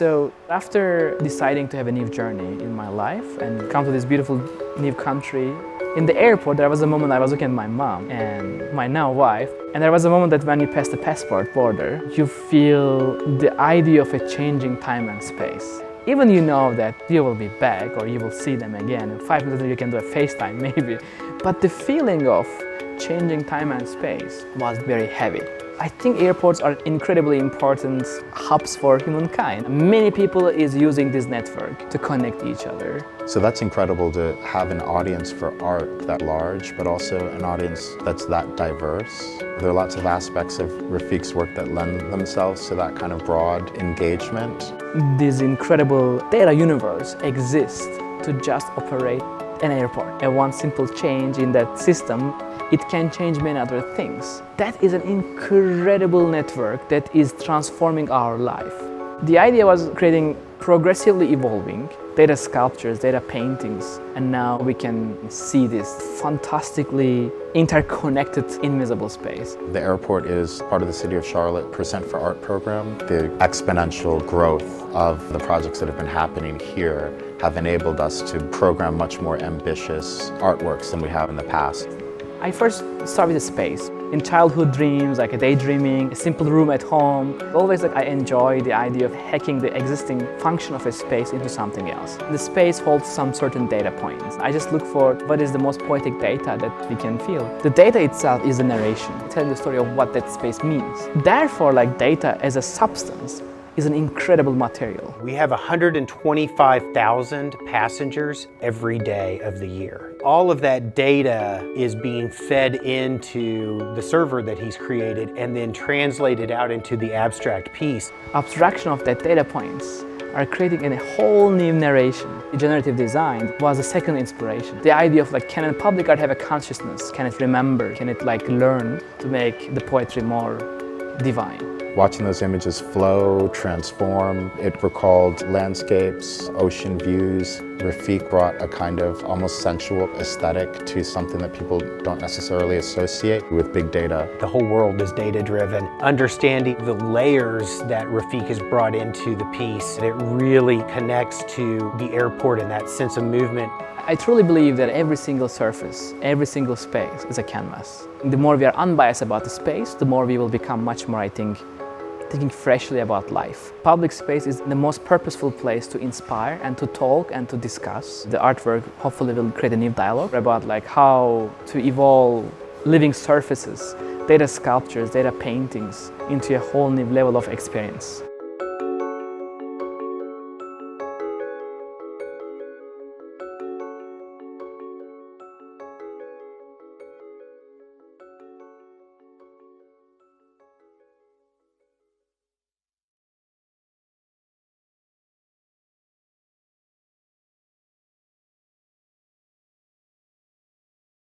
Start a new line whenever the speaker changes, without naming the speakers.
So after deciding to have a new journey in my life and come to this beautiful new country, in the airport there was a moment I was looking at my mom and my now wife, and there was a moment that when you pass the passport border, you feel the idea of a changing time and space. Even you know that you will be back or you will see them again, and 5 minutes later you can do a FaceTime maybe, but the feeling of changing time and space was very heavy. I think airports are incredibly important hubs for humankind. Many people is using this network to connect each other.
So that's incredible to have an audience for art that large, but also an audience that's that diverse. There are lots of aspects of Refik's work that lend themselves to that kind of broad engagement.
This incredible data universe exists to just operate an airport. And one simple change in that system, it can change many other things. That is an incredible network that is transforming our life. The idea was creating progressively evolving data sculptures, data paintings, and now we can see this fantastically interconnected, invisible space.
The airport is part of the City of Charlotte Percent for Art program. The exponential growth of the projects that have been happening here have enabled us to program much more ambitious artworks than we have in the past.
I first started with a space. In childhood dreams, like a daydreaming, a simple room at home, always I enjoy the idea of hacking the existing function of a space into something else. The space holds some certain data points. I just look for what is the most poetic data that we can feel. The data itself is a narration, telling the story of what that space means. Therefore, data as a substance is an incredible material.
We have 125,000 passengers every day of the year. All of that data is being fed into the server that he's created and then translated out into the abstract piece.
Abstraction of that data points are creating a whole new narration. Generative design was a second inspiration. The idea of can a public art have a consciousness? Can it remember? Can it learn to make the poetry more divine?
Watching those images flow, transform, it recalled landscapes, ocean views. Refik brought a kind of almost sensual aesthetic to something that people don't necessarily associate with big data.
The whole world is data-driven. Understanding the layers that Refik has brought into the piece, it really connects to the airport and that sense of movement.
I truly believe that every single surface, every single space is a canvas. The more we are unbiased about the space, the more we will become much more, thinking freshly about life. Public space is the most purposeful place to inspire and to talk and to discuss. The artwork hopefully will create a new dialogue about how to evolve living surfaces, data sculptures, data paintings into a whole new level of experience.